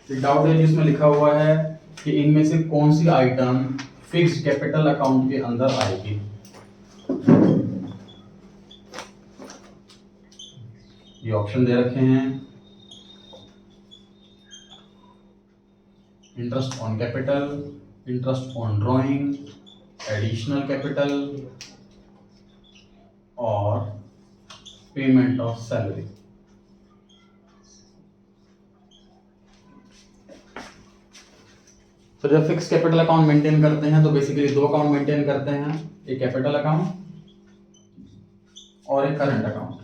एक डाउट है जिसमें लिखा हुआ है कि इनमें से कौन सी आइटम फिक्स्ड कैपिटल अकाउंट के अंदर आएगी। ये ऑप्शन दे रखे हैं, interest on capital, interest on drawing, additional capital और पेमेंट ऑफ सैलरी। तो जब फिक्स कैपिटल अकाउंट मेंटेन करते हैं तो बेसिकली दो अकाउंट मेंटेन करते हैं, एक कैपिटल अकाउंट और एक करंट अकाउंट।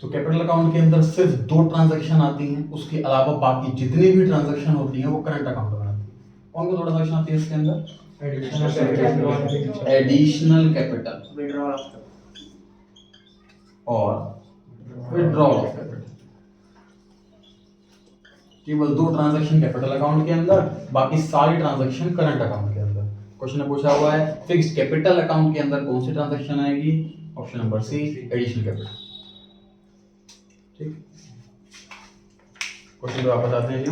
तो कैपिटल अकाउंट के अंदर सिर्फ दो ट्रांजैक्शन आती हैं, उसके अलावा बाकी जितनी भी ट्रांजैक्शन होती हैं वो करंट अकाउंट में आती है। कौन कौन दो ट्रांजैक्शन आती है इसके अंदर? एडिशनल कैपिटल और विड्रॉल ऑफ कैपिटल। केवल दो ट्रांजैक्शन कैपिटल अकाउंट के अंदर, बाकी सारी ट्रांजैक्शन करंट अकाउंट के अंदर। क्वेश्चन में पूछा हुआ है फिक्स्ड कैपिटल अकाउंट के अंदर कौन सी ट्रांजैक्शन आएगी? Option number C, additional capital. ठीक, क्वेश्चन पे वापस आते हैं जी।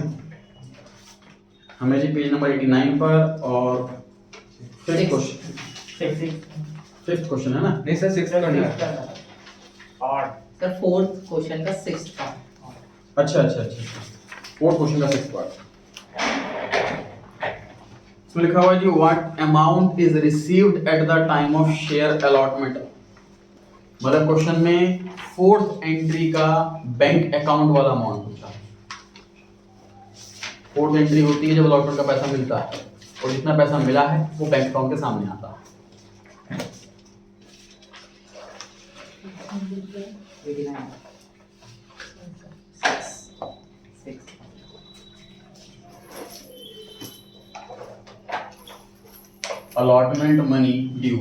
हमें जी पेज नंबर 89 पर और फिफ्थ क्वेश्चन है ना? नहीं सर, 6 का नहीं है और सर फोर्थ क्वेश्चन का 6th का। अच्छा, फोर्थ क्वेश्चन का 6th पार्ट। इसमें लिखा हुआ है जी what amount is received at the time of share allotment. मतलब क्वेश्चन में फोर्थ एंट्री का बैंक अकाउंट वाला अमाउंट पूछा। फोर्थ एंट्री होती है जब अलॉटमेंट का पैसा मिलता है और जितना पैसा मिला है वो बैंक अकाउंट के सामने आता है। अलॉटमेंट मनी ड्यू,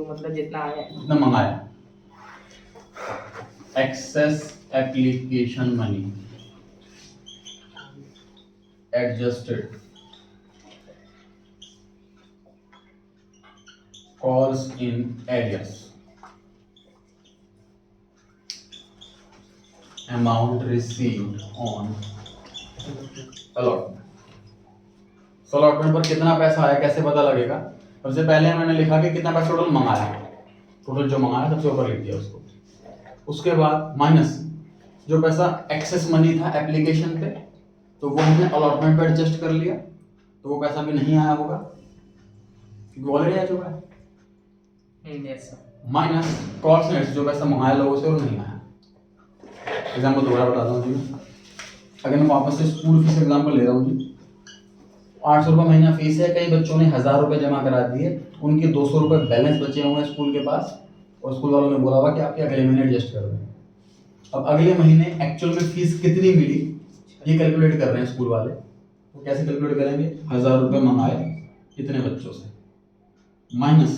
मतलब जितना आया जितना मंगाया। Excess application money adjusted, calls in arrears, amount received on allotment. Allotment पर कितना पैसा आया कैसे पता लगेगा? सबसे पहले मैंने लिखा कि कितना पैसा टोटल मंगाया, टोटल जो मंगाया सबसे ऊपर लिख दिया उसको। उसके बाद माइनस जो पैसा एक्सेस मनी था एप्लीकेशन पे, तो वो हमने अलॉटमेंट पे एडजस्ट कर लिया, तो वो पैसा भी नहीं आया होगा क्योंकि ऑलरेडी आ चुका है। माइनस कॉल्स नेट्स जो पैसा मंगाया लोगों से और नहीं आया। एग्जाम्पल दोबारा बताता हूँ जी। अगर मैं वापस से स्कूल फीस एग्जाम्पल ले रहा हूँ जी, 800 रुपये महीना फीस है, कई बच्चों ने 1000 रुपये जमा करा दिए, उनके 200 रुपये बैलेंस बचे हुए हैं स्कूल के पास और स्कूल वालों ने बोला हुआ कि आपके अगले महीने एडजस्ट कर दें। अब अगले महीने एक्चुअल में फीस कितनी मिली ये कैलकुलेट कर रहे हैं स्कूल वाले। तो कैसे कैलकुलेट करेंगे? 1000 रुपये मंगाए कितने बच्चों से, माइनस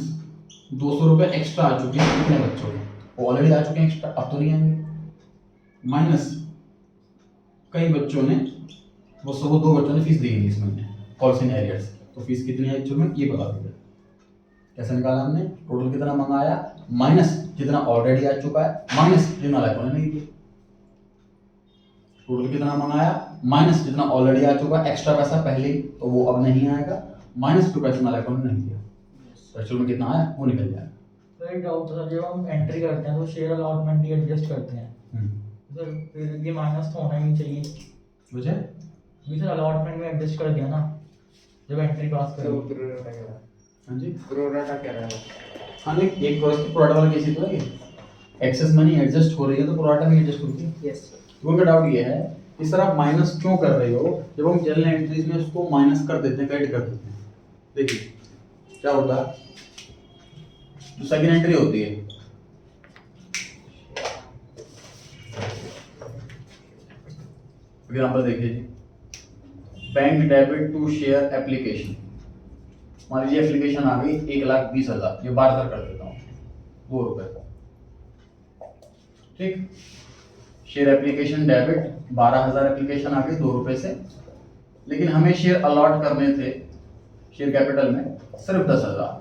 200 रुपये एक्स्ट्रा आ चुके हैं कितने बच्चों के, ऑलरेडी आ चुके हैं एक्स्ट्रा, अब तो नहीं आएंगे, माइनस कई बच्चों ने वो 2 बच्चों ने फीस दी नहीं इस महीने कॉल्स इन एरियर्स, तो फीस कितनी है एक्चुअल में ये बता दीजिए। कैसे निकाला हमने? टोटल कितना मंगाया माइनस जितना ऑलरेडी आ चुका है, माइनस जितना लाइकों ने नहीं दिया। टोटल कितना मंगाया माइनस जितना ऑलरेडी आ चुका है, एक्स्ट्रा पैसा पहले तो वो अब नहीं आएगा, माइनस 2 पैसा लाइकों ने नहीं दिया, तो एक्चुअल में कितना आया वो निकल जाएगा। तो एक डाउट था, जब हम एंट्री करते हैं तो शेयर अलॉटमेंट ही एडजस्ट करते हैं, सर फिर ये माइनस तो होना ही नहीं चाहिए। मुझे भी सर अलॉटमेंट में एडजस्ट कर दिया ना जब एंट्री पास तो करें। प्रोराटा कह रहा है, हाँ जी, प्रोराटा कह रहा है। हाँ नहीं, एक प्रोडक्ट वाला केस ही तो है कि एक्सेस मनी एडजस्ट हो रही है तो प्रोडक्ट भी एडजस्ट होती है। Yes sir. तो उनका डाउट ये है कि सर आप माइनस क्यों कर रहे हो? जब हम जनरल एंट्रीज में उसको माइनस कर देते हैं, क्रेडिट कर देते हैं, देखिए क्या होता है। जो सेकंड एंट्री होती है एग्जांपल देखिए जी, bank debit to share application. मान लीजिए एप्लीकेशन आ गई 1,20,000, ये 12,000 कर देता हूँ, 2 रुपए का, ठीक। शेयर एप्लीकेशन डेबिट 12,000 एप्लीकेशन आ गई 2 रुपए से, लेकिन हमें शेयर अलॉट करने थे शेयर कैपिटल में सिर्फ 10,000,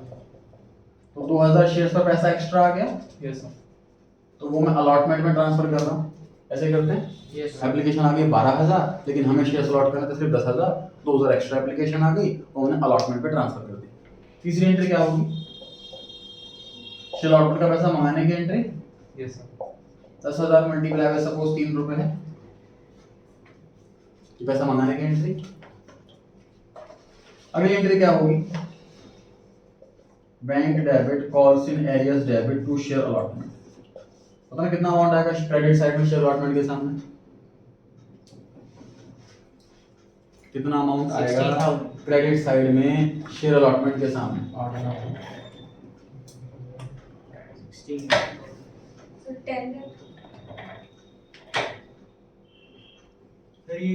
तो 2,000 शेयर पर पैसा एक्स्ट्रा आ गया। Yes sir. तो वो मैं अलॉटमेंट में ट्रांसफर कर रहा हूँ, ऐसे करते हैं। यस एप्लीकेशन आ गई 12,000, लेकिन हमें शेयर अलॉट करना था सिर्फ 10,000, 2,000 एक्स्ट्रा एप्लीकेशन आ गई तो मैंने अलॉटमेंट पे ट्रांसफर कर दी। तीसरी एंट्री क्या होगी? शेयर अलॉटमेंट का पैसा मंगाने की entry, yes sir 10,000 multiply by suppose 3 रुपए है, ये पैसा मंगाने की एंट्री। अगली एंट्री क्या होगी? Bank debit calls in arrears debit to share allotment. पता है कितना अमाउंट आएगा क्रेडिट साइड में शेयर अलॉटमेंट के सामने? कितना अमाउंट आएगा 16,000 क्रेडिट साइड में शेयर अलॉटमेंट के सामने? 16 So 10 सर ये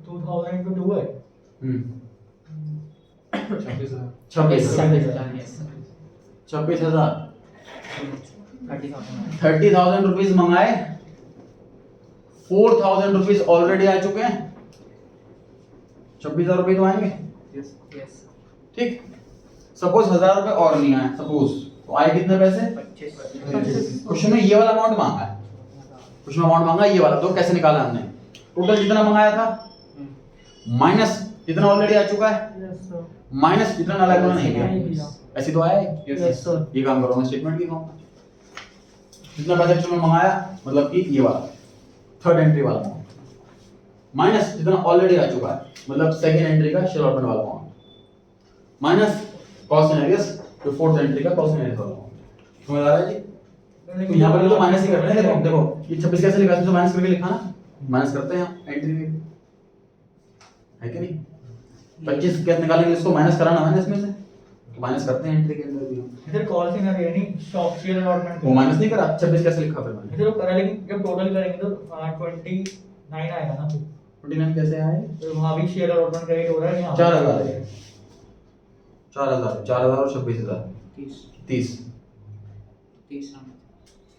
2000 into 2 है। छब्बीस हजार 26,000 यस 26,000 30,000 30,000 रुपीज मंगाए, 4,000 रुपीज ऑलरेडी आ चुके हैं, 26,000 रुपए तो आएंगे। यस यस ठीक, सपोज 1,000 रुपए और नहीं आए, सपोज तो आए कितने पैसे? 25 क्वेश्चन में ये वाला अमाउंट मांगा है, क्वेश्चन में अमाउंट मांगा ये वाला, तो कैसे निकाला हमने? टोटल जितना मंगाया था माइनस जितना ऑलरेडी आ चुका है माइनस जितना नालायक नहीं किया, ऐसे तो आया है। यस सर ये काम करो, मैं स्टेटमेंट लिखाऊंगा जितना पैसा एक्चुअल में मंगाया, मतलब कि ये वाला थर्ड एंट्री वाला अमाउंट माइनस जितना ऑलरेडी आ चुका है, मतलब सेकंड एंट्री का शेयर अलॉटमेंट वाला अमाउंट माइनस कॉस्ट एंड एरियस जो फोर्थ एंट्री का कॉस्ट एंड एरियस वाला अमाउंट। समझ आ रहा है जी? तो यहाँ पर भी तो माइनस ही कर रहे हैं। देखो देखो ये 26 कैसे लिखा है, तो माइनस करके लिखा ना, माइनस करते हैं हम एंट्री में, है कि नहीं? 25 कैसे निकालेंगे, इसको माइनस कराना है ना इसमें से, तो माइनस करते हैं एंट्री के अंदर भी हम। इधर कॉल सी ना यानी शॉप शेयर अलॉटमेंट वो माइनस नहीं करा, 26 कैसे लिखा फिर मैंने? इधर करा, लेकिन जब टोटल करेंगे तो 29 आएगा ना, 29 कैसे आए? तो वहाँ भी शेयर अलॉटमेंट क्रेडिट हो रहा है यहाँ 4,000 है, 4,000 और 26,000 30 30, 30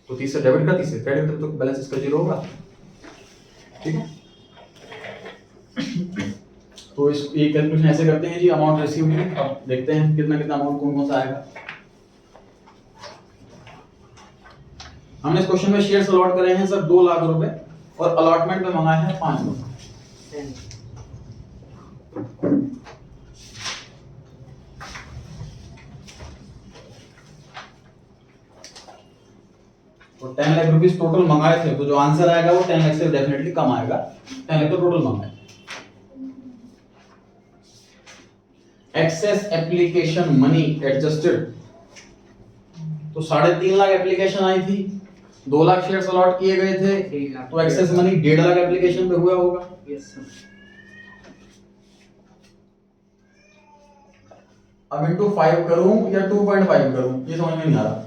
तो 30 से डेबिट का 30 से क्रेडिट, तो बैलेंस इसका 0 होगा। ठीक है, तो इस ये कैलकुलेशन ऐसे करते हैं जी, अमाउंट रिसीव की। अब देखते हैं कितना कितना अमाउंट कौन कौन सा आएगा। हमने इस क्वेश्चन में शेयर्स अलॉट करे हैं सर 2 लाख रुपए और अलॉटमेंट में मंगाए हैं 5 लाख। 10 तो 10 लाख रुपीस टोटल मंगाए थे, तो जो आंसर आएगा वो 10 लाख से डेफिनेटली कम आएगा। 10 लाख तो टोटल मंगाए। एक्सेस एप्लीकेशन मनी एडजस्टेड, तो 3.5 लाख एप्लीकेशन आई थी, 2 लाख शेयर्स अलॉट किए गए थे, 3 लाख तो एक्सेस मनी 1.5 लाख एप्लीकेशन पे हुआ होगा। यस सर अब इनटू 5 करूं या 2.5 करूं, ये समझ में नहीं आ रहा।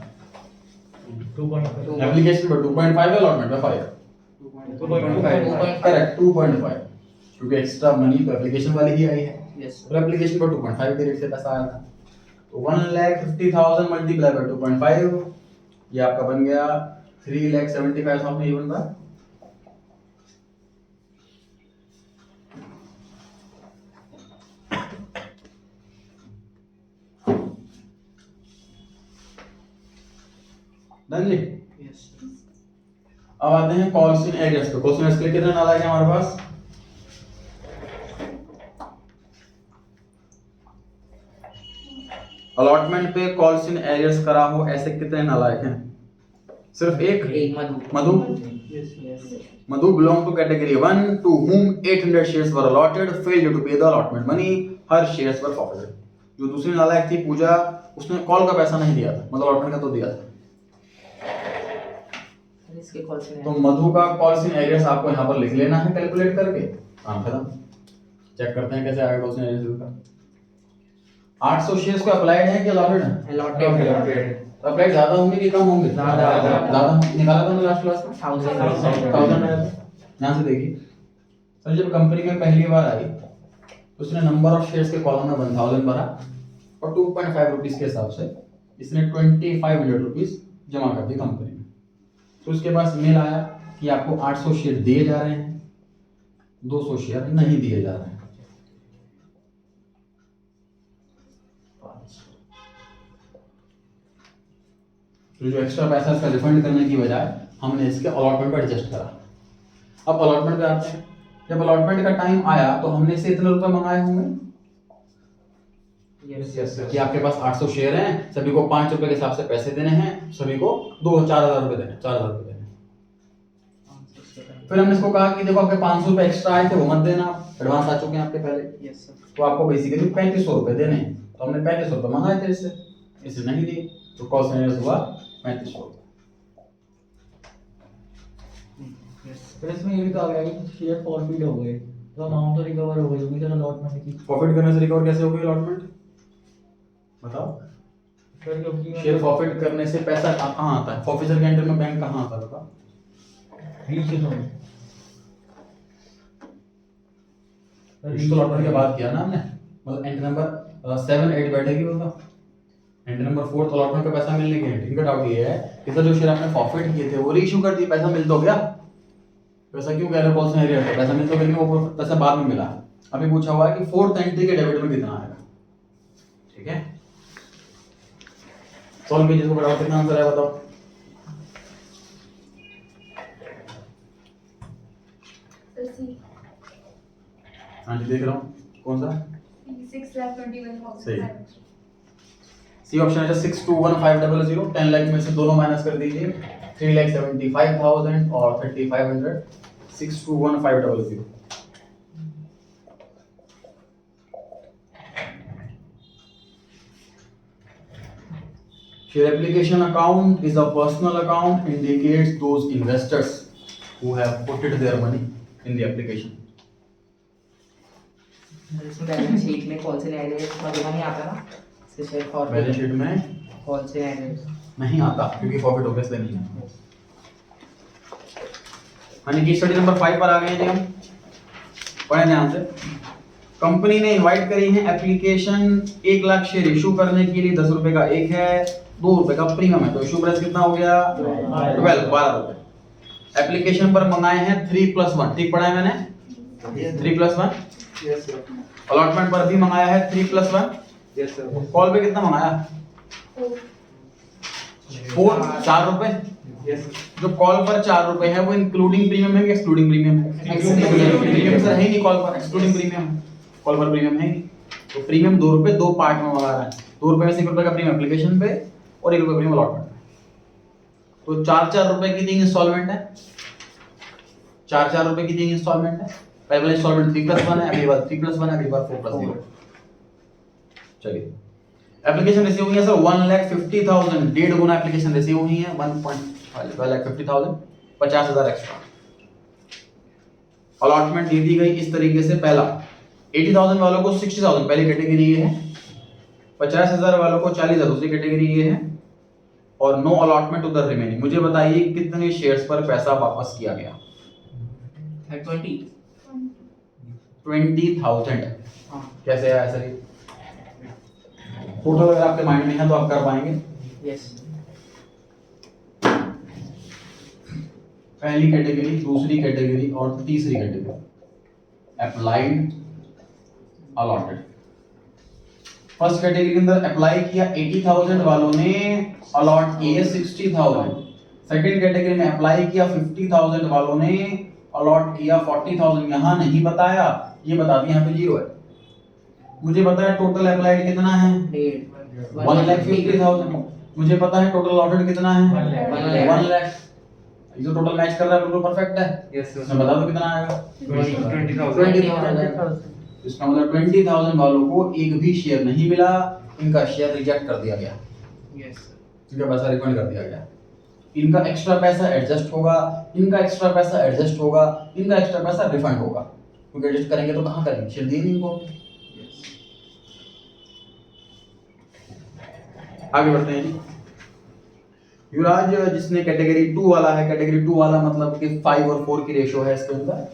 2.5 एप्लीकेशन पे 2.5 अलॉटमेंट पे 5, 2.5 करेक्ट 2.5, क्योंकि एक्स्ट्रा मनी तो एप्लीकेशन वाली ही आई है, यस तो एप्लीकेशन पर 2.5 के रेट से पैसा आया था, तो 1,50,000 मल्टीप्लाई बाय 2.5, ये आपका बन गया 3,75,000। ये बन रहा है। डन जी। यस अब आते हैं कॉल्स इन एरियस पे। कॉल्स इन एरियस के लिए कितना नाला है हमारे पास? अलॉटमेंट पे कॉल्स इन एरियस करा हो ऐसे कितने नालायक हैं? सिर्फ एक। एक Madhu yes yes Madhu belonged to category 1 to whom 800 shares were allotted, failed to pay the allotment money, her shares were forfeited। जो दूसरी नालायक थी पूजा, उसने कॉल का पैसा नहीं दिया था, मतलब अलॉटमेंट का तो दिया था। इसके कॉल से तो मधु का कॉल्स इन एरियस आपको यहाँ पर लिख लेना है कैलकुलेट करके, काम खत्म। चेक करते हैं कैसे आएगा कॉल्स इन एरियस का। 800 शेयर्स को अप्लाइड है कि अलॉटेड है? अलॉटेड अप्लाइड ज्यादा होंगे कि कम होंगे? ज्यादा। निकाला था लास्ट क्लास में 1000 आया था। यहाँ से देखिए सर, जब कंपनी में पहली बार आई तो उसने नंबर ऑफ शेयर्स के कॉलम में 1000 भरा और 2.5 रुपीज के हिसाब से इसने 2500 रुपीज जमा कर दी कंपनी में। तो उसके पास मेल आया कि आपको 800 शेयर दिए जा रहे हैं, 200 शेयर नहीं दिए जा रहे हैं। तो जो एक्स्ट्रा पैसा इसका रिफंड करने की बजाय हमने इसके अलॉटमेंट पर एडजस्ट करा। अब अलॉटमेंट पे आते हैं। जब अलॉटमेंट का टाइम आया तो हमने से इतने रुपए मंगाए होंगे यस कि आपके पास 800 शेयर हैं, सभी को 5 रुपए के हिसाब से पैसे देने हैं, सभी को 4,000 रुपए देने, 4,000 रुपए देने। फिर हमने इसको कहा कि देखो आपके 500 रुपए एक्स्ट्रा आए थे वो मत देना, एडवांस आ चुके हैं आपके पहले, यस सर तो आपको बेसिकली 3500 रुपए देने हैं। तो हमने 3500 रुपए मंगाए थे इससे नहीं दिए, तो कॉस्ट मैनेजर हुआ 3500 रुपए। फिर इसमें ये भी कहा गया कि शेयर फॉरफिट हो गए तो अमाउंट तो रिकवर हो गई होगी सर अलॉटमेंट की। प्रॉफिट करने से रिकवर कैसे होगी अलॉटमेंट, बताओ। सर क्योंकि शेयर प्रॉफिट करने से पैसा कहाँ आता है, ऑफिसर के एंटर में बैंक कहाँ आता है बताओ। रीच हो इसको लॉटमेंट के बाद किया ना हमने, मतलब एंट्री नंबर 7 8 बैठेगी होगा, एंट्री नंबर 4 तो अलॉटमेंट का पैसा मिलने की है। इनका डाउट ये है कि सर जो शेयर आपने प्रॉफिट किए थे वो रीइश्यू कर दिए, पैसा मिल तो गया, पैसा क्यों कह रहे हो कॉस्ट में रेट है, पैसा मिल तो गया, लेकिन वो पैसा बाद में मिला। अभी पूछा हुआ है कि 4th एंट्री के डेबिट में कितना आएगा, ठीक है। सॉल्व कीजिए, इसको बताओ कितना आंसर है बताओ। सर सी हाँ जी देख रहा हूँ, कौन सा 6,21,000 सही। सी ऑप्शन है 621,500, 10 लाख में से दोनों माइनस कर दीजिए, 3,75,000 और 3,500, 621,500। Share application account is a personal account, indicates those investors who have put their money in the application. इसमें बैलेंस शीट में कॉल से एडेड वगैरह नहीं आता ना, इससे शेयर बैलेंस फॉरवर्ड शीट में कॉल से एडेड नहीं आता क्योंकि प्रॉफिट हो गया इसलिए नहीं है। हाँ जी, स्टडी नंबर 5 पर आ गए हैं जी हम, पढ़े ध्यान से। कंपनी ने इनवाइट करी है एप्लीकेशन 1 लाख शेयर इशू करने के लिए, 10 रुपए का एक है, 2 रुपए का प्रीमियम है, तो इशू प्राइस कितना हो गया 12 रुपए। एप्लीकेशन पर मंगाए हैं 3+1, ठीक पढ़ा है मैंने 3+1। यस सर अलॉटमेंट पर भी मंगाया है 3+1। यस सर कॉल पे कितना मंगाया 4 रुपए। यस जो कॉल पर 4 रुपए है वो इंक्लूडिंग प्रीमियम है कि एक्सक्लूडिंग प्रीमियम है? प्रीमियम सर है ही नहीं कॉल पर, एक्सक्लूडिंग प्रीमियम, कॉल पर प्रीमियम है ही नहीं। तो प्रीमियम 2 रुपए 2 पार्ट में मंगा रहा है, 2 रुपए में से 1 रुपए का प्रीमियम एप्लीकेशन पे और 1 रुपए प्रीमियम अलॉटमेंट पे। तो 4-4 रुपए की 3 इंस्टॉलमेंट है, 4-4 रुपए की 3 इंस्टॉलमेंट है। पहले वाला इंस्टॉलमेंट 3+1 है, अगली बार 3+1 है, अगली बार 4+0। चलिए एप्लीकेशन रिसीव हुई है सर 1,50,000, 1.5 गुना एप्लीकेशन रिसीव हुई है, 1,50,000, 50,000 एक्स्ट्रा। अलॉटमेंट दे दी गई इस तरीके से, पहला 80,000 वालों को 60,000 पहली कैटेगरी ये है, 50,000 वालों को 40,000 दूसरी कैटेगरी ये है, और नो अलॉटमेंट उधर रिमेनिंग। मुझे बताइए कितने शेयर्स पर पैसा वापस किया गया? 20,000। हाँ कैसे आया सर? टोटल अगर आपके माइंड में है तो आप कर पाएंगे। यस पहली कैटेगरी, दूसरी कैटेगरी और तीसरी category, applied, allotted. First category के अंदर अप्लाई किया 80,000 वालों ने, अलॉट किए 60,000। सेकंड कैटेगरी में अप्लाई किया 50,000 वालों ने, अलॉट किया 40,000। यहाँ नहीं बताया, ये बता दिया यहाँ पे 0 है। मुझे पता है टोटल अप्लाइड कितना है 1,50,000। मुझे पता है टोटल अलॉटेड कितना है 1 लाख। ये जो टोटल मैच कर रहा है बिल्कुल परफेक्ट है। यस मैं बता दो कितना आएगा 20,000। इसका मतलब 20,000 वालों को एक भी शेयर नहीं मिला, इनका शेयर रिजेक्ट कर दिया गया, यस इनका पैसा रिफंड कर दिया गया। इनका एक्स्ट्रा पैसा एडजस्ट होगा, इनका एक्स्ट्रा पैसा एडजस्ट होगा, इनका एक्स्ट्रा पैसा रिफंड होगा, क्योंकि एडजस्ट करेंगे तो कहाँ करेंगे, शेयर दिए नहीं इनको। आगे बढ़ते हैं जी। युवराज जिसने कैटेगरी 2 वाला है, कैटेगरी 2 वाला मतलब कि 5 और 4 की रेशियो है इसके अंदर,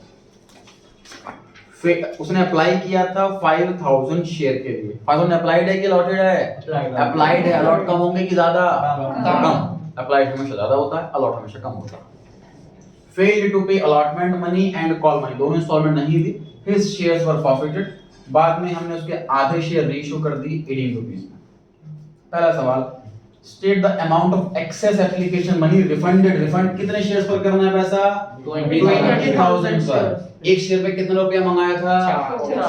उसने अप्लाई किया था 5,000 शेयर के लिए। 5,000 अप्लाइड है कि अलॉटेड है? अप्लाइड है। अलॉट कम होंगे कि ज्यादा? कम। अप्लाइड हमेशा ज्यादा होता है, अलॉट हमेशा कम होता है। फेल्ड टू पे allotment money and call money, दोनों इंस्टॉलमेंट नहीं दी, हिज शेयर्स वर फॉरफिटेड। बाद में हमने उसके आधे शेयर रीइश्यू कर दी 18 रुपीस में। पहला सवाल, state the amount of excess application money refunded, refund कितने शेयर्स पर करना है पैसा? 20,000 पर। एक शेयर पे कितना रुपया मंगाया था?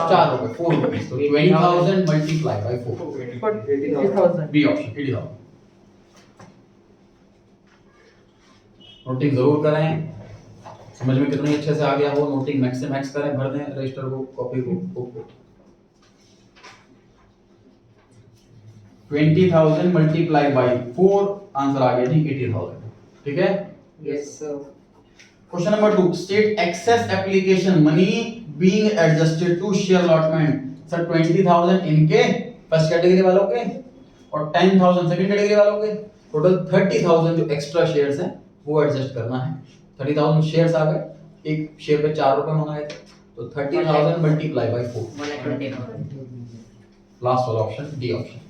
4 रुपए, 4 रुपीस। तो 20,000 multiply by 4, 80,000. B option 80,000। Noting जरूर करें, समझ में कितनी अच्छे से आ गया वो। नोटिंग मैक्स से मैक्स करें, भर दें रजिस्टर को, कॉपी को, बुक को। 20,000 मल्टीप्लाई बाय 4, आंसर आ गया जी 80,000। ठीक है। Yes, sir. Question number 2, state excess application money being adjusted to share allotment. Sir 20,000 इनके फर्स्ट कैटेगरी वालों के और 10,000 सेकंड कैटेगरी वालों के, टोटल 30,000 जो एक्स्ट्रा शेयर्स हैं वो एडजस्ट करना है। 30,000 शेयर्स आ गए, एक शेयर पे 4 रुपए मंगाए थे, तो 30,000 मल्टीप्लाई बाय 4, 120,000. लास्ट वाला option D option.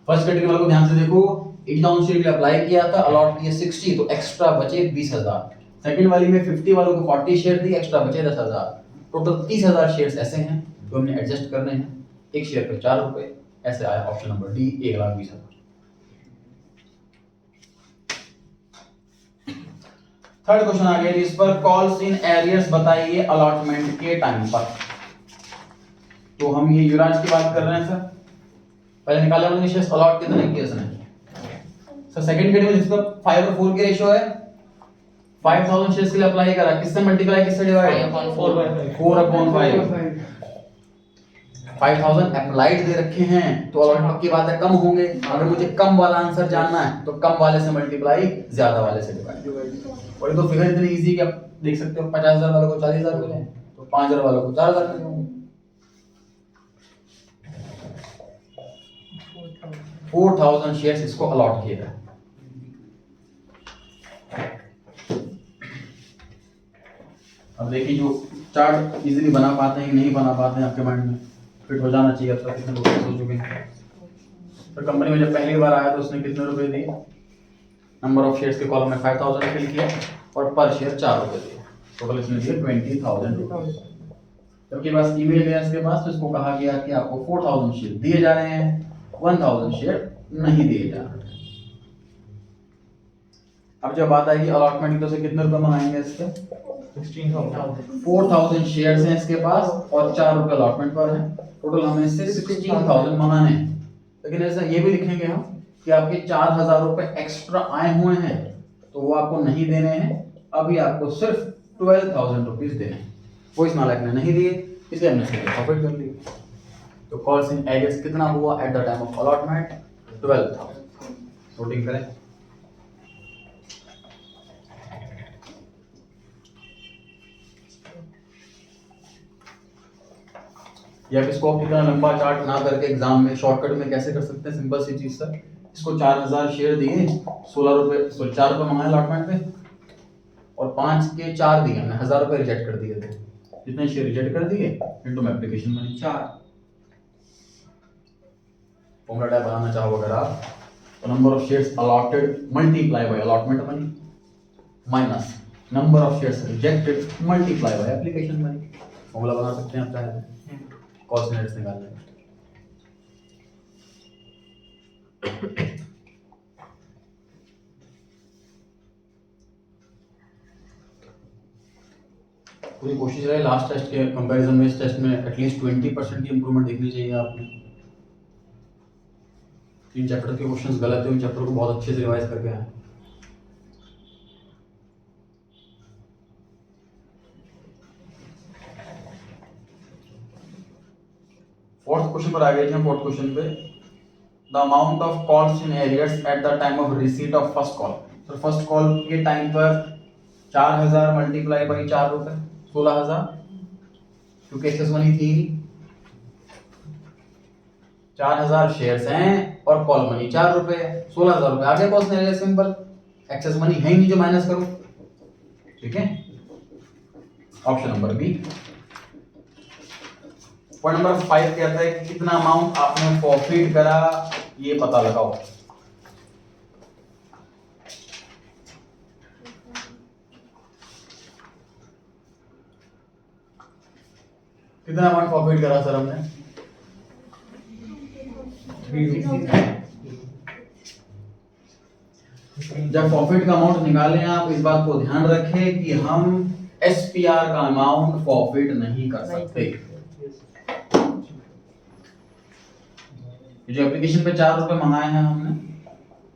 First category वालों को ध्यान से देखो, 80,000 शेयर के लिए अप्लाई किया था, अलॉट किए 60, तो एक्स्ट्रा बचे 20,000। सेकंड वाली में 50 वालों को 40 शेयर दी, एक्स्ट्रा बचे 10,000। टोटल 30,000 शेयर्स ऐसे हैं जो हमने एडजस्ट करने हैं। एक शेयर पे 4 रुपए, ऐसे आया option number D 1,20,000। Third question आ गया जी, इस पर कॉल्स इन एरियर्स बताइए अलॉटमेंट के टाइम पर। तो हम ये युवराज की बात कर रहे हैं सर। पहले निकाला हमने शेयर्स अलॉट कितने किए उसने सर। सेकंड कैटेगरी जिसका 5 और 4 की रेशियो है, 5,000 शेयर्स के लिए अप्लाई करा, किससे मल्टीप्लाई किससे डिवाइड? 4/5। 5,000 अप्लाइड दे रखे हैं तो अलॉटमेंट की बात है कम होंगे। अगर मुझे कम वाला आंसर जानना है तो कम वाले से मल्टीप्लाई, ज्यादा वाले से डिवाइड। और ये तो फिगर इतनी इजी कि आप देख सकते हो, 50,000 वालों को 40,000 मिले, तो 5,000 वालों को 4,000 मिले होंगे। 4,000 शेयर्स इसको अलॉट किए गए। अब देखिए जो चार्ट इजीली बना पाते हैं कि नहीं बना पाते हैं, आपके माइंड में फिट हो जाना चाहिए। अब तक कितने लोग सोच चुके हैं। तो कंपनी में जब पहली बार आया तो उसने कितने रुपए दिए? नंबर ऑफ शेयर्स के कॉलम में 5,000 फिल किया और पर शेयर 4 रुपए दिए। टोटल इसने दिए 20,000 रुपीस। जबकि बस ईमेल गया इसके पास, तो इसको कहा गया कि आपको 4,000 शेयर दिए जा रहे हैं, 1,000 शेयर नहीं दिए जा रहे। अब जब बात आएगी अलॉटमेंट की, तो से कितने रुपए मंगाएंगे इसके? 16,000. 4,000 शेयर्स हैं इसके पास और 4 रुपए अलॉटमेंट पर है। टोटल हमें इससे 16,000 मंगाने हैं। लेकिन ऐसा ये भी लिखेंगे हम कि आपके 4,000 रुपए एक्स्ट्रा आए हुए हैं, तो वो आपको नहीं देने हैं। अभी आपको सिर्फ 12,000 रुपीस देने हैं। वो इस नालायक ने नहीं दिए, इसलिए हमने इसे प्रॉफिट कर लिया। तो कॉल्स इन एरियर्स कितना हुआ eight the time of allotment? 12,000। Noting करें। या इसको आप इतना लंबा चार्ट ना करके एग्जाम में शॉर्टकट में कैसे कर सकते हैं? सिंपल सी चीज सर, इसको 4,000 शेयर दिए, 16 रुपए, सॉरी 4 रुपए मंगाए अलॉटमेंट पे, और 5 के 4 दिए हमने, 1,000 रुपए रिजेक्ट कर दिए थे। जितने शेयर रिजेक्ट कर दिए इनटू में एप्लीकेशन मनी 4। फॉर्मूला टाइप बनाना चाहो अगर आप, तो number of shares allotted multiply by allotment money minus number of shares rejected multiply by application money. Formula बना सकते हैं आप चाहे तो, कॉस्ट नेट्स निकालने में। पूरी कोशिश रहे लास्ट टेस्ट के कंपैरिजन में इस टेस्ट में एटलीस्ट 20% की इंप्रूवमेंट देखनी चाहिए आपने। 3 चैप्टर के क्वेश्चंस गलत है, उन चैप्टर को बहुत अच्छे से रिवाइज करके आए। फोर्थ क्वेश्चन पर आ गए हैं। फोर्थ क्वेश्चन पे the amount of calls in arrears at the time of receipt of first call. तो फर्स्ट कॉल के टाइम पर 4,000 मल्टीप्लाई बाई 4 रुपए 16,000, क्योंकि एक्सेस मनी थी। 4,000 शेयर्स हैं और कॉल मनी 4 रुपए, 16,000 रुपए आगे कॉस्ट नहीं, सिंपल। एक्सेस मनी है ही नहीं जो माइनस करो। ठीक है, option number B. Point number 5 कहता है कि कितना अमाउंट आपने प्रॉफिट करा, ये पता लगाओ। कितना अमाउंट प्रॉफिट करा सर हमने? जब प्रॉफिट का अमाउंट निकालें आप इस बात को ध्यान रखें कि हम एसपीआर का अमाउंट प्रॉफिट नहीं कर सकते। जो एप्लीकेशन पे 4 रुपए मंगाए हैं हमने,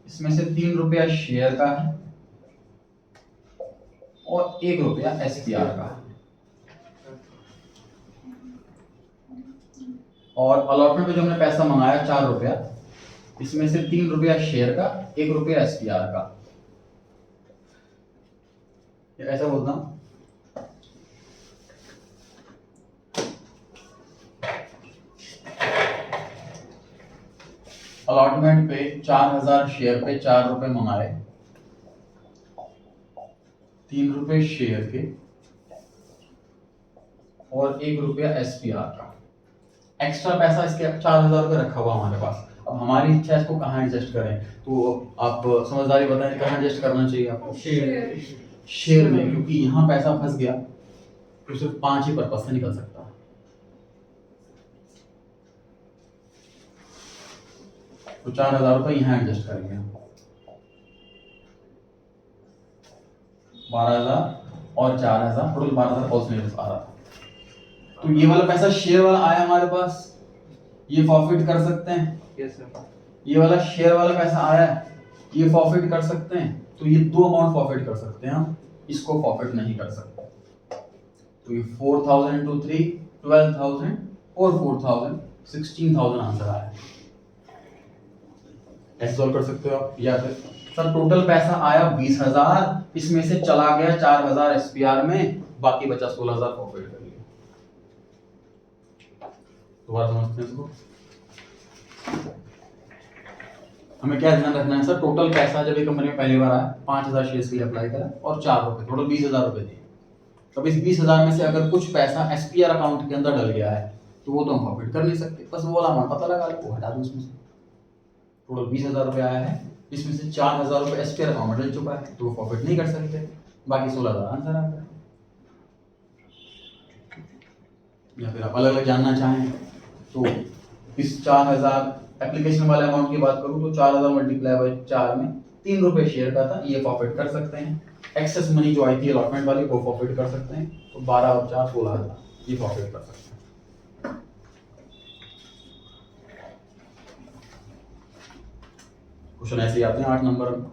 इसमें से 3 रुपया शेयर का है और 1 रुपया एसपीआर का है। और अलॉटमेंट पे जो हमने पैसा मंगाया 4 रुपया, इसमें से 3 रुपया शेयर का, 1 रुपया एसपीआर का। ऐसा बोलता हूं, अलॉटमेंट पे 4000 शेयर पे 4 रुपए मंगाए, 3 रुपए शेयर के और 1 रुपया एसपीआर का। एक्स्ट्रा पैसा इसके 4000 रुपए रखा हुआ हमारे पास। अब हमारी इच्छा है इसको कहाँ एडजस्ट करें, तो आप समझदारी बताएं कहाँ एडजस्ट करना चाहिए आपको। शेयर में, क्योंकि यहाँ पैसा फंस गया तो सिर्फ 5 ही पर्पस से निकल सकता है। तो 4000 रुपए यहाँ एडजस्ट करेंगे, 12000 और 4000, टोटल 12000 फॉल्स नेगेटिव आ रहा था। तो ये वाला पैसा शेयर वाला आया हमारे पास, ये फॉरफिट कर सकते हैं। Yes, sir. ये वाला शेयर वाला पैसा आया, ये फॉरफिट कर सकते हैं। तो ये 2 अमाउंट फॉरफिट कर सकते हैं हम, इसको फॉरफिट नहीं कर सकते। तो ये 4000 into 3 12000 और 4000 16000 आंसर आया। ऐसे सॉल्व कर सकते हो आप। या फिर सर टोटल पैसा आया 20000, इसमें से चला गया 4000 एसपीआर में, बाकी बचा 16000 फॉरफिट कर लिया। दोबारा समझते हैं इसको। हमें क्या ध्यान रखना है सर, टोटल पैसा जब एक कंपनी में पहली बार आया 5000 शेयर्स के लिए अप्लाई करा और 4 रुपए, टोटल 20000 रुपए दिए। अब इस 20000 में से अगर कुछ पैसा एसपीआर अकाउंट के अंदर डल गया है तो वो तो हम प्रॉफिट कर नहीं सकते, बस वो वाला अमाउंट पता लगा लो, वो हटा दो इसमें से। टोटल 20000 रुपए आया है, इसमें से 4000 रुपए एसपीआर अकाउंट में डल चुका है तो वो प्रॉफिट नहीं कर सकते, बाकी 16000 आंसर आ गया। या फिर आप अलग अलग जानना चाहें तो इस 4000 एप्लीकेशन वाले अमाउंट की बात करूं तो 4000 मल्टीप्लाई बाय 4 में 3 रुपए शेयर का था, ये प्रॉफिट कर सकते हैं। एक्सेस मनी जो आई थी अलॉटमेंट वाली वो प्रॉफिट कर सकते हैं। तो 12 और 4 16000, ये प्रॉफिट कर सकते हैं। क्वेश्चन ऐसे ही आते हैं 8 नंबर में।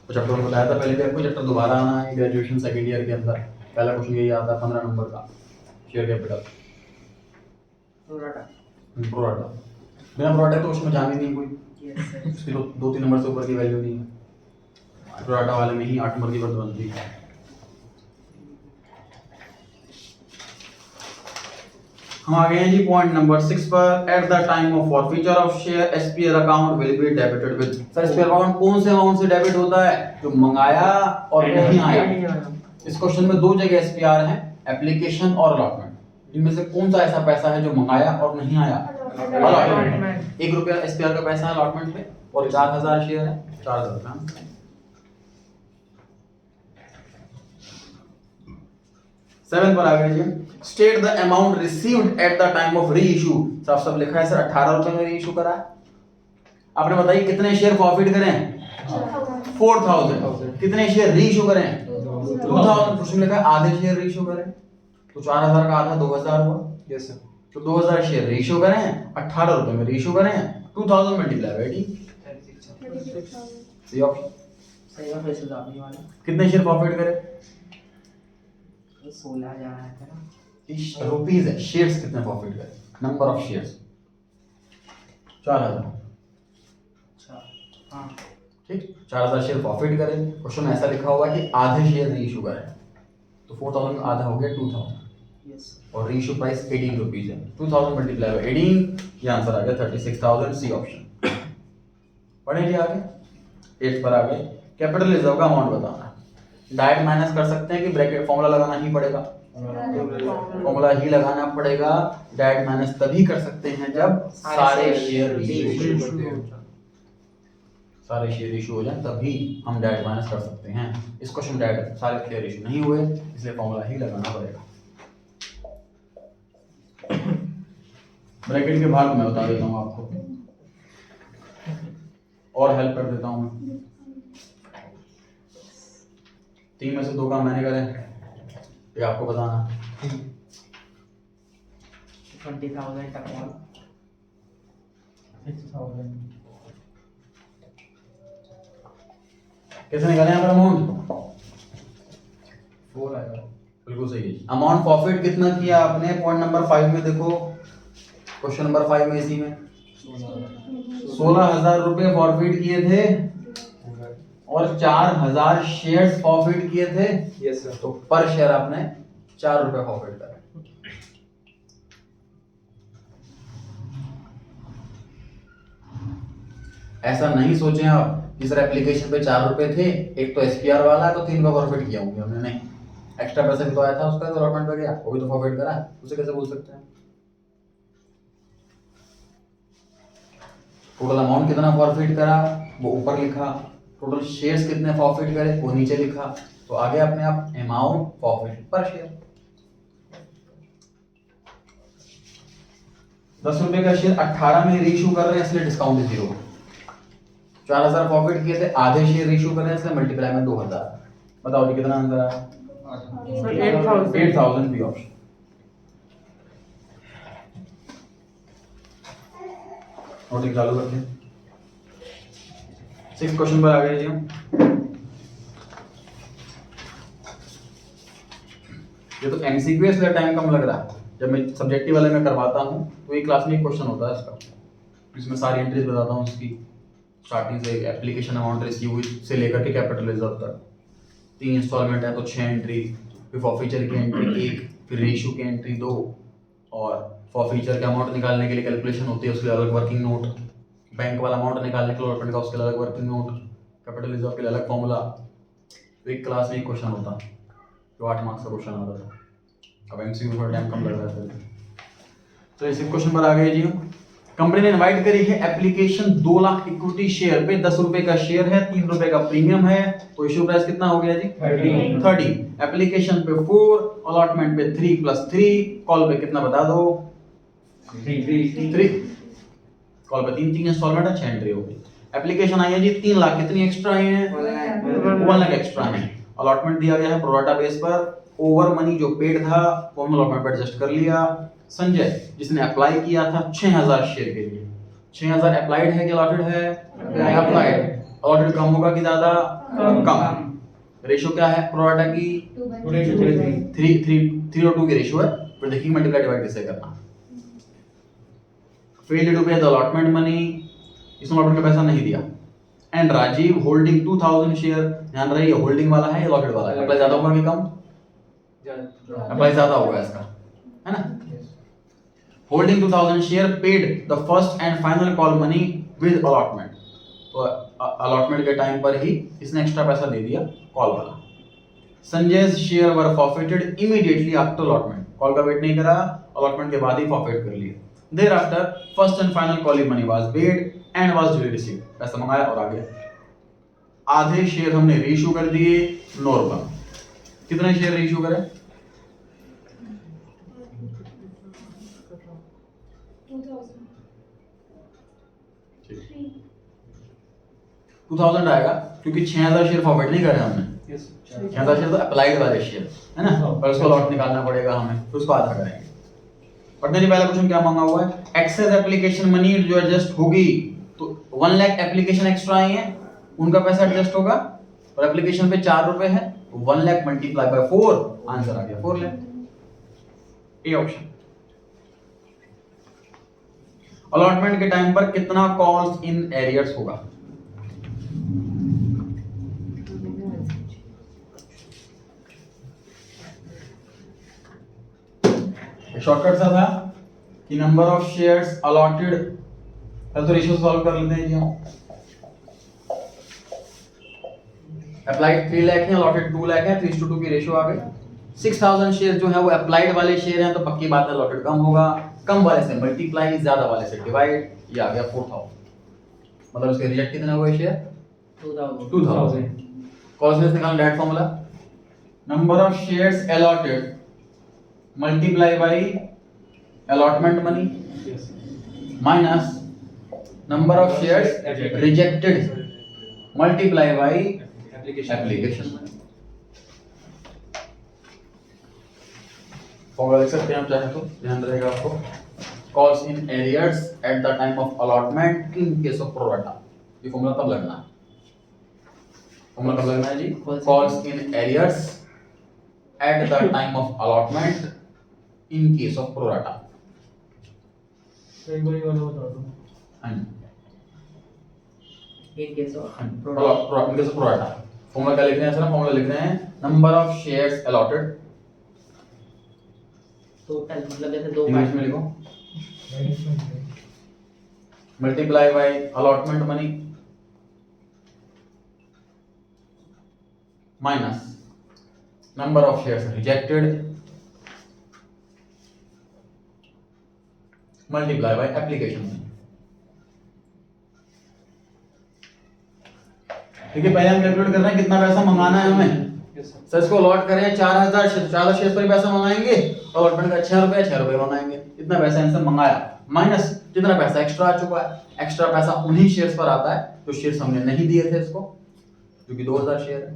तो चैप्टर में बताया था पहले भी आपको, चैप्टर दोबारा आना है ग्रेजुएशन सेकंड ईयर के अंदर। पहला क्वेश्चन यही आता है 15 नंबर का, शेयर कैपिटल प्रोराटा। बिना प्रोराटा तो उसमें जाने नहीं कोई, उसकी तो 2-3 नंबर से ऊपर की वैल्यू नहीं है। प्रोराटा वाले में ही 8 नंबर की बात बनती है। हम आ गए हैं जी पॉइंट नंबर 6 पर। Eight the time of forfeiture of share SPR account will be debited with. Sir SPR account कौन से अमाउंट से डेबिट होता है, जो मंगाया और नहीं आया। इस क्वेश्चन में 2 जगह एसपीआर हैं, एप्लीकेशन और अलॉटमेंट। इनमें से कौन सा ऐसा पैसा है जो मंगाया और नहीं आया? अलॉटमेंट। 1 रुपया एसपीआर का पैसा है अलॉटमेंट पे और 4000 शेयर है, 4000 का। 7 पर आ गए जी। State the amount received at the time of reissue. साफ साफ लिखा है सर 18 रुपए में री इशू करा है। आपने बताइए कितने शेयर फॉरफिट करें? 4000। कितने शेयर री इशू करें? 2000। कुछ लिखा है आधे शेयर री इशू करें, तो 4000 का आधा 2000 हुआ। Yes, sir. तो 2000 शेयर री इशू करें, 18 रुपए में री इशू करें, 2000 मल्टीप्लाई बाय 18। सही ऑप्शन। सही है, पैसे दाबने वाला कितने शेयर प्रॉफिट करें? 16 जा रहा है ना। रुपीज है, शेयर्स कितने प्रॉफिट करें? Number of shares 4000। अच्छा हाँ ठीक, 4000 शेयर प्रॉफिट करें। क्वेश्चन में ऐसा लिखा हुआ है कि आधे शेयर री इशू करें, तो 4000 में आधा हो गया 2000 यस और री इशू प्राइस 18 रुपीज है। 2000 मल्टीप्लाई बाय 18, ये आंसर आ गया 36000। C option. पढ़े जी आगे। 8 पर आ गए। कैपिटल रिजर्व का अमाउंट बताना है। डायरेक्ट माइनस कर सकते हैं कि ब्रैकेट फॉर्मूला लगाना ही पड़ेगा? फॉर्मूला ही लगाना पड़ेगा। डायरेक्ट माइनस तभी कर सकते हैं जब सारे शेयर इशू हो जाए, तभी हम डायरेक्ट माइनस कर सकते हैं। इस क्वेश्चन में डायरेक्ट सारे शेयर इशू नहीं हुए, इसलिए फॉर्मूला ही लगाना पड़ेगा। ब्रैकेट के भाग मैं बता देता हूँ आपको। और हेल्प कर देता हूँ मैं। 3 में से 2 काम मैंने करे, ये आपको बताना। 20,000 account. 6,000 कैसे निकाले यहाँ पर अमाउंट? 4 आएगा। बिल्कुल सही है। अमाउंट प्रॉफिट कितना किया आपने? पॉइंट नंबर 5 में देखो, क्वेश्चन नंबर 5 में इसी में 16,000 रुपए फॉरफिट किए थे और 4,000 शेयर्स फॉरफिट किए थे। Yes sir. तो पर शेयर आपने 4 रुपए फॉरफिट करा। ऐसा नहीं सोचें आप जिस एप्लीकेशन पे 4 रुपए थे, एक तो एसपीआर वाला है तो 3 रुपए फॉरफिट किया होंगे हमने। नहीं, एक्स्ट्रा पैसा भी तो आया था उसका, तो अलॉटमेंट पे गया, वो भी तो फॉरफिट करा, उसे कैसे बोल सकते हैं? टोटल अमाउंट कितना फॉरफिट करा वो ऊपर लिखा, टोटल शेयर्स कितने फॉरफिट करे वो नीचे लिखा, तो आगे अपने आप अमाउंट प्रॉफिट पर शेयर। 10 रुपए का शेयर 18 में रीइश्यू कर रहे हैं इसलिए डिस्काउंट 0। 4,000 प्रॉफिट किए थे, आधे शेयर रीइश्यू कर रहे हैं इसलिए मल्टीप्लाई में 2,000। बताओ जी कितना आंसर आया? 8,000 बी ऑप्शन। नोटिंग चालू करते हैं। 6 क्वेश्चन पर आ गए जी हम। ये तो एमसीक्यू है इसलिए टाइम कम लग रहा है। जब मैं सब्जेक्टिव वाले में करवाता हूँ तो एक क्लास में एक क्वेश्चन होता है इसका, इसमें सारी एंट्रीज बताता हूँ उसकी, स्टार्टिंग से एप्लीकेशन अमाउंट रिसीव हुई से लेकर के कैपिटल रिजर्व तक। 3 इंस्टॉलमेंट है तो 6 एंट्री, फिर फॉरफीचर की एंट्री 1, फिर रेशियो की एंट्री 2, और फॉरफीचर के अमाउंट निकालने के लिए कैलकुलेशन होती है, उसके अलग वर्किंग नोट, बैंक वाला अमाउंट निकालने के लिए अलॉटमेंट का उसके अलग वर्किंग नोट, कैपिटल रिजर्व के लिए अलग फॉर्मूला। तो एक क्लास में एक क्वेश्चन होता जो 8 मार्क्स का क्वेश्चन आता था। अब एमसीक्यू थोड़ा टाइम कम लग रहा है। तो इस क्वेश्चन पर आ गए जी। कंपनी ने इनवाइट करी है एप्लीकेशन 2 लाख इक्विटी शेयर पे, 10 रुपए का शेयर है, 3 रुपए का प्रीमियम है, तो इश्यू प्राइस कितना हो गया जी? 30। एप्लीकेशन पे 4, अलॉटमेंट पे 3 + 3, कॉल पे कितना बता दो? 3। कॉल पे 3 इंस्टॉलमेंट है, 6 एंट्री हो गई। एप्लीकेशन आई है जी 3 लाख, कितनी एक्स्ट्रा आई है? 1 लाख एक्स्ट्रा है। अलॉटमेंट दिया गया है प्रोराटा बेस पर, ओवर मनी जो पेड था वो हमने अलॉटमेंट पे एडजस्ट कर लिया। संजय जिसने अप्लाई किया था 6,000 शेयर के लिए, 6,000 अप्लाइड है कि अलॉटेड है? अप्लाइड। अलॉटेड कम होगा कि ज्यादा? कम। रेशियो क्या है प्रोराटा की? 3 और 2 की रेशियो है। फिर देखिए मल्टीप्लाई डिवाइड कैसे करना। फेल्ड टू पे द अलॉटमेंट मनी, इसमें अलॉटमेंट का पैसा नहीं दिया। एंड राजीव होल्डिंग 2,000 शेयर, ध्यान रहे ये होल्डिंग वाला है, अलॉटेड वाला है। अप्लाई ज्यादा होगा कि कम? अप्लाई ज्यादा होगा इसका, है ना? Holding 2,000 share, paid the first and final call money with allotment. तो अलॉटमेंट के टाइम पर ही इसने एक्स्ट्रा पैसा दे दिया कॉल वाला। संजय शेयर वर forfeited immediately after allotment, call का वेट नहीं करा, अलॉटमेंट के बाद ही फॉरफिट कर लिया। Thereafter first and final call money was paid and was duly received, पैसा मंगाया और आ गया। आधे शेयर हमने रीइश्यू कर दिए, नॉर्मल। कितने शेयर रीइश्यू करें? 2,000 आएगा क्योंकि 6,000 शेयर फॉरवर्ड नहीं करे हमने। 6,000 शेयर तो अप्लाइड वाले शेयर है ना, पर उसको लॉट निकालना पड़ेगा हमें, तो उसको आधा करेंगे। पढ़ने पहला क्वेश्चन क्या मांगा हुआ है? एक्सेस एप्लीकेशन मनी जो एडजस्ट होगी, तो 1 लाख एप्लीकेशन एक्स्ट्रा आई है, उनका पैसा एडजस्ट होगा, और एप्लीकेशन पे 4 रुपए है, 1 लाख मल्टीप्लाई बाय 4, आंसर आ गया 4 लाख। A option. अलॉटमेंट के टाइम पर कितना कॉल्स इन एरियर्स होगा? शॉर्टकट सा था कि नंबर ऑफ शेयर्स अलॉटेड, पहले तो रेशियो सॉल्व कर लेते हैं जी हम। अप्लाइड 3 लाख है, अलॉटेड 2 लाख है, 3:2 की रेशियो आ गई। 6,000 शेयर जो है वो अप्लाइड वाले शेयर हैं, तो पक्की बात है अलॉटेड कम होगा, कम वाले से मल्टीप्लाई, ज्यादा वाले से डिवाइड, ये आ गया 4,000। मतलब उसके रिजेक्ट कितने हुए शेयर? 2,000। कॉस्ट निकालना direct formula, number of shares allotted multiply by allotment money minus number of shares rejected multiply by application money. Formula लिख सकते हैं आप चाहे तो, ध्यान रहेगा आपको। Calls in arrears at the time of allotment in case of pro rata. ये फॉर्मूला कब लगना है? फॉर्मूला कब लगना है जी? Calls in arrears at the time of allotment in case of pro rata. एक बार ये वाला बता दो। हाँ जी, In case of in case of pro rata. Formula क्या लिख रहे हैं सर? फॉर्मूला लिख रहे हैं number of shares allotted, total मतलब जैसे दो इंग्लिश part में लिखो, multiply by allotment money minus number of shares rejected multiply by application money. ठीक है, पहले हम कैलकुलेट कर रहे हैं कितना पैसा मंगाना है हमें। सर इसको अलॉट करें 4000 शेयर, 4000 शेयर पर ही पैसा मंगाएंगे, अलॉटमेंट का 6 रुपए मंगाएंगे, इतना पैसा इनसे मंगाया माइनस जितना पैसा एक्स्ट्रा आ चुका है। एक्स्ट्रा पैसा उन्हीं शेयर्स पर आता है जो शेयर्स हमने नहीं दिए थे इसको, क्योंकि 2000 शेयर है,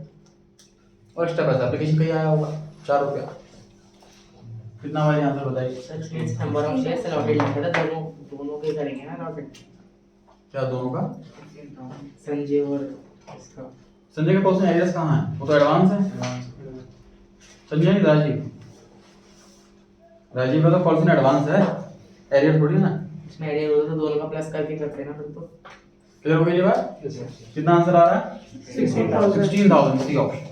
और एक्स्ट्रा पैसा एप्लीकेशन का ही आया होगा 4 रुपया। कितना हमारे आंसर बताइए? such means number of shares allotted लिखा था, दोनों के करेंगे ना allotted। क्या दोनों का? संजय और इसका संजय का क्वेश्चन एरियर्स कहाँ है? वो तो एडवांस है। संजय नहीं, राजीव। राजीव का तो क्वेश्चन एडवांस है, एरियर थोड़ी ना। इसमें आइडिया होता तो दोनों का प्लस करके करते हैं ना फिर तो। क्लियर हो गई ये बात? कितना आंसर आ रहा है? 16,000 सी ऑप्शन।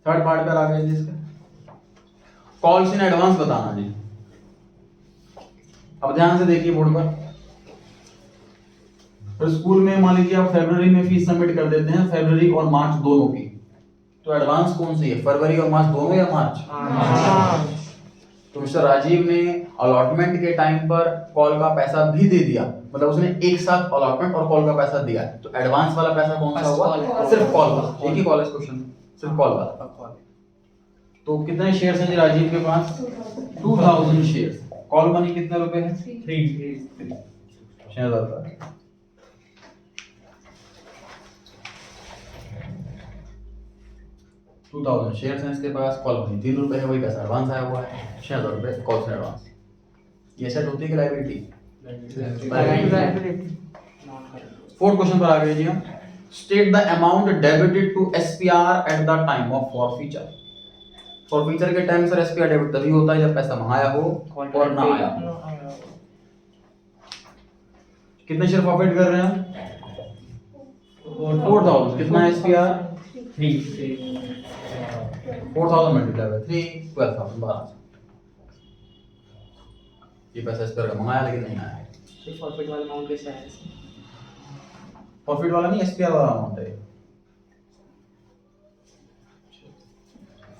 थर्ड पार्ट पर आ गए जी इसके। कॉल्स इन एडवांस बताना जी। अब ध्यान से देखिए बोर्ड पर। तो स्कूल में मान लीजिए आप फरवरी में फीस सबमिट कर देते हैं, फरवरी और मार्च दोनों की, तो एडवांस कौन सी है? फरवरी और मार्च दोनों या मार्च? तो मिस्टर राजीव ने अलॉटमेंट के टाइम पर कॉल का पैसा भी दे दिया, मतलब उसने एक साथ अलॉटमेंट और कॉल का पैसा दिया, तो एडवांस वाला पैसा कौन सा हुआ? सिर्फ कॉल वाला। एक ही कॉल है क्वेश्चन में, सिर्फ कॉल वाला। तो कितने शेयर्स हैं जी राजीव के पास? 2000 शेयर्स। कॉल मनी कितने रुपए है? 3 6000 रुपए। टू 2000 शेयर्स हैं इसके पास, कॉल मनी 3 रुपए है, वही पैसा एडवांस आया हुआ है 6000 रुपए कॉल से एडवांस। ये सेट होती है कि लायबिलिटी? फोर्थ क्वेश्चन पर आ गए जी हम। State the amount debited to SPR at the time of forfeiture. Forfeiture के टाइम सर एसपीआर डेबिट तभी होता है जब पैसा मंगाया हो और ना आया हो। कितने शेयर फॉरफिट कर रहे हैं? 4000। कितना एसपीआर? 3 4000 multiply by 3 12,000 12। ये पैसा एसपीआर का मंगाया लेकिन नहीं आया। तो प्रॉफिट वाला अमाउंट कैसे आया इसमें? प्रॉफिट वाला नहीं, एसपीआर वाला अमाउंट है।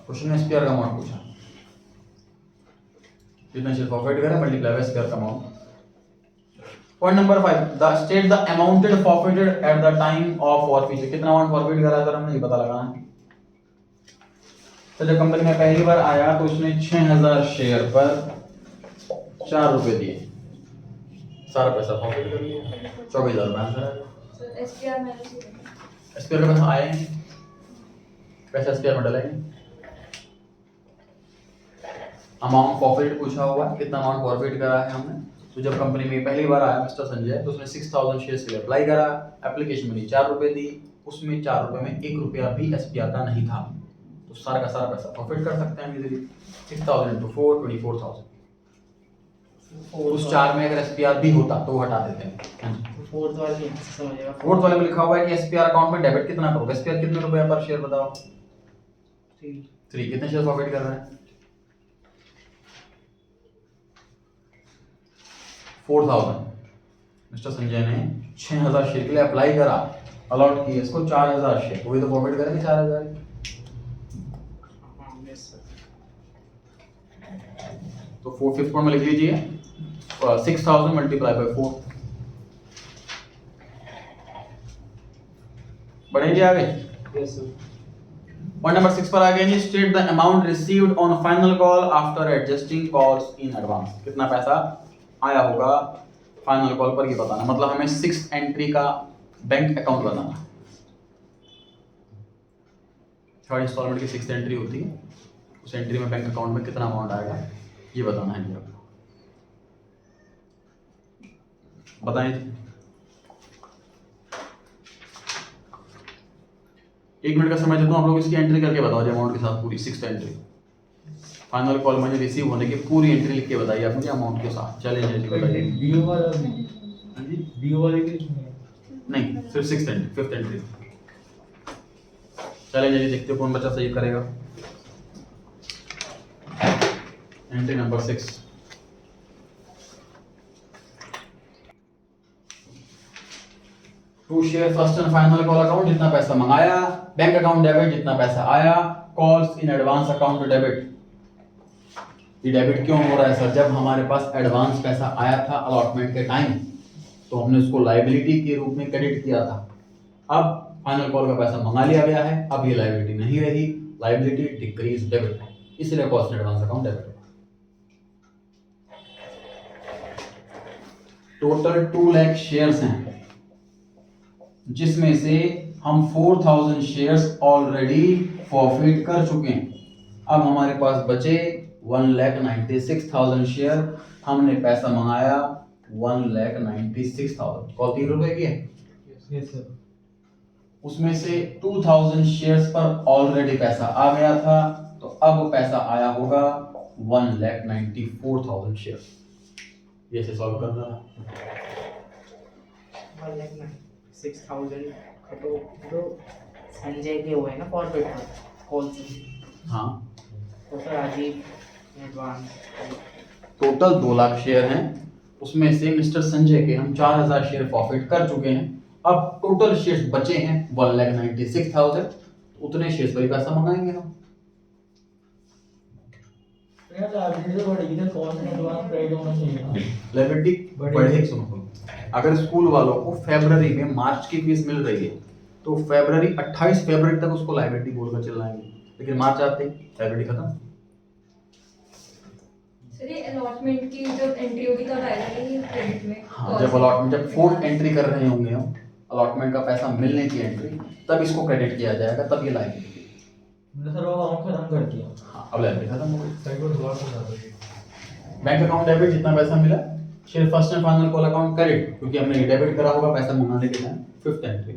क्वेश्चन में एसपीआर का अमाउंट पूछा, जितना शेयर प्रॉफिट करें मल्टीप्लाई बाय एसपीआर का amount. Point number 5, the state the amounted forfeited eight the time of forfeiture. कितना अमाउंट फॉरफिट करा सर हमने, ये पता लगाना है। तो जब कंपनी में पहली बार आया तो उसने 6000 शेयर पर 4 रुपए दिए, सारा पैसा फॉरफिट कर लिया, 24,000 रुपए आंसर आया। सर एसपीआर में एसपीआर का पैसा आया नहीं, पैसा एसपीआर में डलेंगे। अमाउंट फॉरफिट पूछा हुआ है, कितना अमाउंट फॉरफिट करा है हमने। तो जब कंपनी में पहली बार आया मिस्टर संजय, तो उसने 6000 शेयर्स के लिए अप्लाई करा, एप्लीकेशन मनी 4 रुपए दी, उसमें 4 रुपए में 1 रुपया भी एसपीआर का नहीं था, तो सारा का सारा पैसा प्रॉफिट कर सकते हैं इजीली। 6000 × 4 24,000। उस 4 में अगर एसपीआर भी होता तो वो हटा देते हैं। फोर्थ वाला नहीं समझेगा। फोर्थ वाले में लिखा हुआ है कि एसपीआर अकाउंट में डेबिट कितना करोगे, एसपीआर कितने रुपए पर शेयर बताओ? 3। कितने शेयर प्रॉफिट कर रहे हैं? 4000। मिस्टर संजय ने 6000 शेयर के लिए अप्लाई करा, अलॉट किए इसको 4000 शेयर, वही तो प्रॉफिट करेंगे 4000। तो 5th पॉइंट में लिख लीजिए 6000 मल्टीप्लाई बाय 4। बढ़ेंगे आगे। पॉइंट नंबर 6 पर आ गए जी। State the amount received on final call after adjusting calls in advance. कितना पैसा आया होगा फाइनल कॉल पर ये बताना, मतलब हमें 6th एंट्री का बैंक अकाउंट बताना। थर्ड इंस्टॉलमेंट की 6th एंट्री होती है, उस एंट्री में बैंक अकाउंट में कितना अमाउंट आएगा ये बताना है जी आपको। बताएं जी। 1 मिनट का समय देता हूँ, आप लोग इसकी एंट्री करके बताओ जी अमाउंट के साथ पूरी 6th एंट्री। फाइनल कॉल मुझे रिसीव होने की पूरी एंट्री लिख के बताइए आप मुझे अमाउंट के साथ। चलिए जी बताइए। डीओ वाला हाँ जी डीओ वाले की इसमें नहीं, सिर्फ 6th एंट्री, 5th एंट्री। चलिए जी देखते हो कौन बच्चा सही करेगा। Entry number 6। To share first and final call account, जितना पैसा मंगाया, बैंक अकाउंट डेबिट, जितना पैसा आया, calls in advance account debit. ये डेबिट क्यों हो रहा है सर? जब हमारे पास एडवांस पैसा आया था अलॉटमेंट के टाइम तो हमने उसको लायबिलिटी के रूप में क्रेडिट किया था। अब फाइनल कॉल का पैसा मंगा लिया गया है, अब ये लायबिलिटी नहीं रही, लायबिलिटी डिक्रीज डेबिट, इसलिए cost in advance account debit. Total 2 lakh shares हैं, जिसमें से हम 4000 शेयर्स ऑलरेडी फॉरफिट कर चुके हैं। अब हमारे पास बचे 1,96,000 शेयर, हमने पैसा मंगाया 1,96,000। कॉल 3 रुपए की है। Yes sir. उसमें से 2000 शेयर्स पर ऑलरेडी पैसा आ गया था, तो अब पैसा आया होगा 1,94,000 शेयर्स। ये से सॉल्व करना है। 1,96,000 तो संजय के हुए ना फॉरवर्ड कॉल से। हाँ, तो sir Rajiv advance total 2 lakh share हैं, उसमें से मिस्टर संजय के हम 4000 शेयर प्रॉफिट कर चुके हैं। अब टोटल शेयर्स बचे हैं 1,96,000, उतने शेयर्स पर ही पैसा मंगाएंगे हम। यार लाइबिलिटी तो बढ़ेगी तो कॉस्ट इन एडवांस क्रेडिट होना चाहिए। लायबिलिटी बढ़ेगी। सुनो, अगर स्कूल वालों को फरवरी में मार्च की फीस मिल रही है तो फरवरी 28 फरवरी तक उसको लायबिलिटी बोलकर चलाएंगे, लेकिन मार्च आते ही लायबिलिटी खत्म। सर ये अलॉटमेंट की जब एंट्री होगी तब आएगा ये क्रेडिट में? हाँ, जब अलॉटमेंट, जब 4th एंट्री कर रहे होंगे हम, अलॉटमेंट का पैसा मिलने की एंट्री, तब इसको क्रेडिट किया जाएगा, तब ये लायबिलिटी। मैंने सर वो अकाउंट खत्म कर दिया। हाँ, अब लायबिलिटी खत्म हो गई। सर को दोबारा समझा दो। बैंक अकाउंट डेबिट, जितना पैसा मिला, share first and final call account credit, क्योंकि हमने ये डेबिट करा होगा पैसा मंगाने के time. 5th entry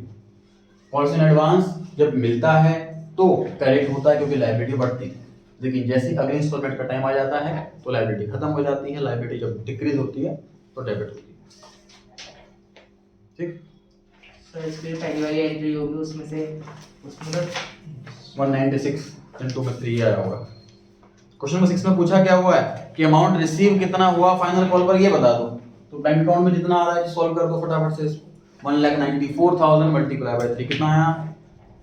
calls in advance, जब मिलता है तो क्रेडिट होता है क्योंकि लायबिलिटी बढ़ती है, लेकिन जैसे ही अगले इंस्टॉलमेंट का टाइम आ जाता है तो लायबिलिटी खत्म हो जाती है। लायबिलिटी जब डिक्रीज होती है तो डेबिट होती है। ठीक, सर इसकी पहली वाली एंट्री होगी उसमें से 196 इंटू में 3 आया होगा। क्वेश्चन नंबर 6 में पूछा क्या हुआ है कि अमाउंट रिसीव कितना हुआ फाइनल कॉल पर, ये बता दो। तो बैंक अकाउंट में जितना आ रहा है सॉल्व कर दो फटाफट से इसको। 1,94,000 मल्टीप्लाई बाय 3 कितना आया?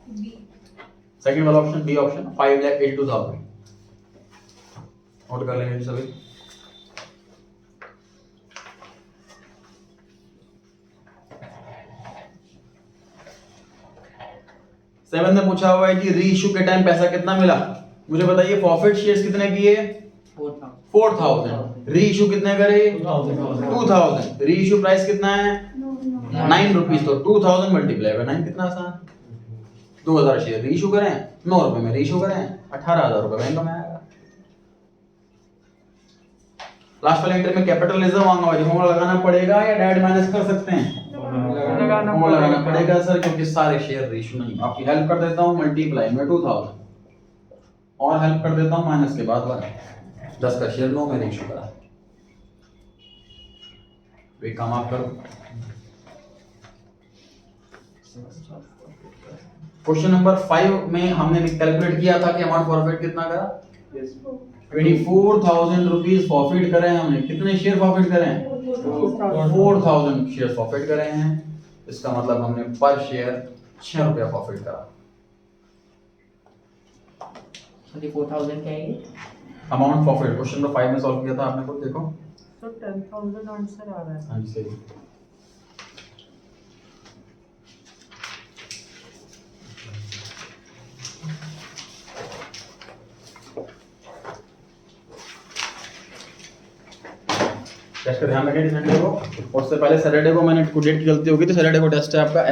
बी। सेकंड वाला ऑप्शन, बी ऑप्शन, 5,82,000। नोट कर लेंगे जी सभी। सेवन में पूछा हुआ है कि री इशू के टाइम पैसा कितना मिला, मुझे बताइए। प्रॉफिट शेयर्स कितने किए? 4,000। री इशू कितने करे? 2,000। री इशू प्राइस कितना है? 9 रुपीज। तो 2,000 मल्टीप्लाई बाय 9 कितना आसान? 2,000 शेयर री इशू करें, 9 रुपए में री इशू करें, 18,000 रुपए बैंक में आएगा। लास्ट वाले एंट्री में कैपिटलिज्म मांगा हुआ है, फॉर्मूला लगाना पड़ेगा या डायरेक्ट माइनस कर सकते हैं? लगाना पड़ेगा सर, क्योंकि सारे शेयर री इशू नहीं। आपकी हेल्प कर देता हूं, मल्टीप्लाई में 2,000 और हेल्प कर देता हूं माइनस के बाद 1। 10 का शेयर 9 में री इशू करा। एक काम आप करो, क्वेश्चन नंबर 5 में हमने कैलकुलेट किया था कि अमाउंट फॉरफिट कितना करा? 24,000 रुपीज फॉरफिट करे हैं हमने। कितने शेयर फॉरफिट करे हैं? 4,000 शेयर फॉरफिट करे हैं। इसका मतलब हमने पर शेयर 6 रुपया प्रॉफिट करा। 24,000 क्या है ये? अमाउंट प्रॉफिट क्वेश्चन नंबर 5 में सॉल्व किया था आपने, खुद देखो। तो 10,000 आंसर आ रहा है। हाँ जी सही। टेस्ट का ध्यान रखें संडे को, और उससे पहले सैटरडे को मैंने डेट की गलती होगी तो सैटरडे को टेस्ट है आपका